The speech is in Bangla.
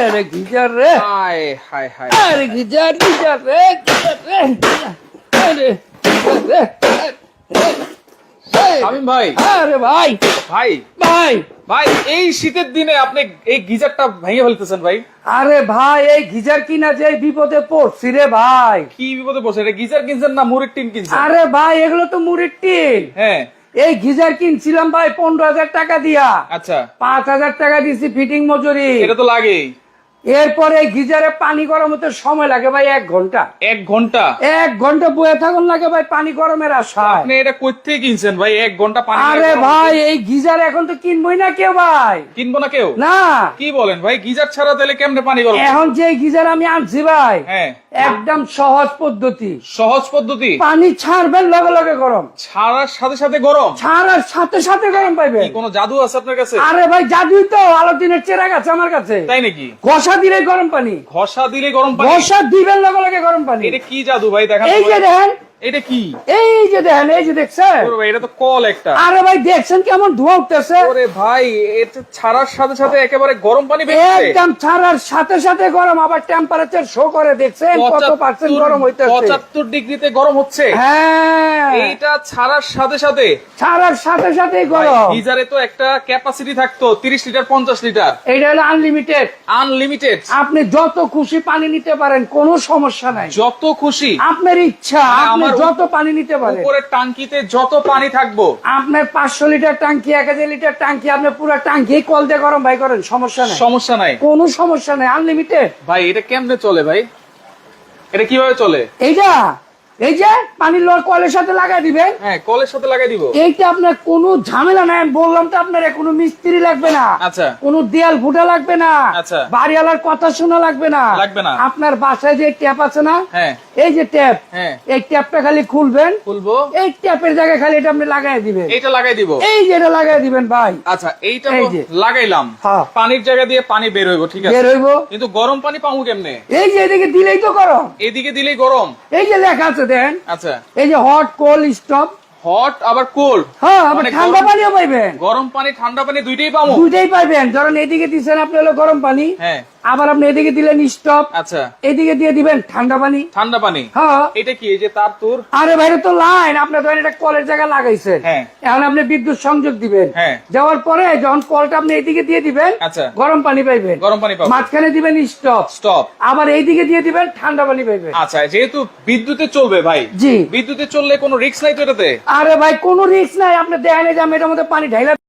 আরে গিজার রে, হায় হায় হায় আরে গিজার গিজার রে, গিজার রে, আরে গিজার রে, শামীম ভাই, আরে ভাই ভাই ভাই ভাই এই শীতের দিনে আপনি এই গিজারটা ভেঙে ফেলতেছেন ভাই। আরে ভাই এই গিজার কিনা যে বিপদে পড়ছি রে ভাই। কি বিপদে পড়ছে? এটা গিজার কিনছেন না মুড়ির টিন কিনছেন? আরে ভাই এগুলো তো মুড়ির টিন। হ্যাঁ এই গিজার কিনছিলাম ভাই 15,000 টাকা দিয়া, আচ্ছা, 5,000 টাকা দিছি ফিটিং মজুরি। এটা তো লাগেই। এরপরে গিজারে পানি গরম হতে সময় লাগে ভাই 1 ঘন্টা। 1 ঘন্টা? 1 ঘন্টা বয়ে থাকুন লাগে ভাই পানি গরমের আশায়। আপনি এটা কই থেকে কিনছেন ভাই? 1 ঘন্টা পানি আরে ভাই এই গিজার এখন তো কিনবই না কেউ ভাই। কিনবো না কেউ? না কি বলেন ভাই? গিজার ছাড়া তাহলে কেমনে পানি গরম? এখন যে গিজার আমি আনছি ভাই হ্যাঁ, একদম সহজ পদ্ধতি। সহজ পদ্ধতি। পানি ছাড়বেন লগে লগে গরম, ছাড়ার সাথে সাথে গরম? ছাড়ার সাথে সাথে গরম পাইবেন। কি কোনো জাদু আছে আপনার কাছে? আরে ভাই জাদুই তো, আলো দিনের চেরাগ আছে আমার কাছে। তাই নাকি? ঘষা দিলে গরম পানি, ঘষা দিলে গরম পানি? ঘষা দিবেন লগে লগে গরম পানি। এটা কি জাদু ভাই? দেখা এই যে দেখেন, এটা কি? এই যে দেখেন, এই যে দেখছেন? ওরে ভাই এটা তো কল একটা। আরে ভাই দেখছেন কেমন ধোঁয়া উঠতেছে? ওরে ভাই এটা ছাড়ার সাথে সাথে একেবারে গরম পানি বের হচ্ছে। একদম ছাড়ার সাথে সাথে গরম, আবার টেম্পারেচার শো করে দেখছেন কত পার্সেন্ট গরম হইতেছে। 75 ডিগ্রিতে গরম হচ্ছে। হ্যাঁ এইটা ছাড়ার সাথে সাথে? ছাড়ার সাথে সাথেই গরম। গিজারে তো একটা ক্যাপাসিটি থাকতো 30 লিটার 50 লিটার। এটা হলো আনলিমিটেড, আনলিমিটেড। আপনি যত খুশি পানি নিতে পারেন, কোনো সমস্যা নাই। যত খুশি আপনার ইচ্ছা, আপনি আমার যত পানি নিতে পারেন। উপরের টাঙ্কিতে যত পানি থাকবো। আপনার 500 লিটার টাঙ্কি, 1000 লিটার টাঙ্কি, আপনি পুরো টাঙ্কি কল দিয়ে গরম ভাই করেন, সমস্যা নাই। সমস্যা নাই কোনো সমস্যা নাই, আনলিমিটেড। ভাই। এটা কেমনে চলে ভাই? এটা কিভাবে চলে? এইটা এই যে পানির লোয়ার কলের সাথে লাগাই দিবেন। হ্যাঁ কলের সাথে লাগাই দিব। এইটা আপনার কোনো ঝামেলা নাই, আমি বললাম তো আপনার কোনো মিস্ত্রি লাগবে না। আচ্ছা। কোনো দেয়াল ফুটা লাগবে না। আচ্ছা। বাড়িওয়ালার কথা শোনা লাগবে না। লাগবে না। আপনার বাসায় যে ট্যাপ আছে না, হ্যাঁ এই যে ট্যাপ, হ্যাঁ এই ট্যাপটা খালি খুলবেন, খুলবো। এই ট্যাপের জায়গায় খালি এটা আপনি লাগাই দিবেন। এইটা লাগাই দিব। এই যে এটা লাগাই দিবেন ভাই। আচ্ছা এইটা এই তো যে। লাগাইলাম, হ্যাঁ। পানির জায়গা দিয়ে পানি বের হইব, ঠিক আছে, বের হইব। কিন্তু গরম পানি পাবো কেমনে? এই যে এদিকে দিলেই তো গরম। এদিকে দিলেই গরম? এই যে লেখা আছে দেখেন, আচ্ছা। এই যে হট কোল্ড স্টপ। হট আবার কোল্ড? হ্যাঁ আপনি মানে ঠান্ডা পানিও পাইবেন, গরম পানি ঠান্ডা পানি দুইটাই পাবো? দুইটাই পাইবেন। ধরেন এদিকে দিচ্ছেন আপনি হলো গরম পানি, হ্যাঁ আবার আপনি এদিকে দিলেন স্টপ, আচ্ছা এদিকে দিয়ে দিবেন ঠান্ডা পানি। ঠান্ডা পানি? হ্যাঁ। এটা কি এই যে তার তোর? আরে বাইরে তো লাইন, আপনি ধরেন এটা কলের জায়গা লাগাইছেন, হ্যাঁ। এখন আপনি বিদ্যুৎ সংযোগ দিবেন, হ্যাঁ। যাওয়ার পরে যখন কলটা আপনি এইদিকে দিয়ে দিবেন, আচ্ছা। গরম পানি পাইবেন, গরম পানি পাবো। মাঝখানে দিবেন স্টপ, স্টপ। আবার এইদিকে দিয়ে দিবেন ঠান্ডা পানি পাইবেন। আচ্ছা যেহেতু বিদ্যুতে চলবে ভাই, জি। বিদ্যুতে চললে কোনো রিস্ক নাই তো এটাতে? আরে ভাই কোনো রিস্ক নাই, আপনি দেখেন এই যে আমি এটার মধ্যে পানি ঢাইলা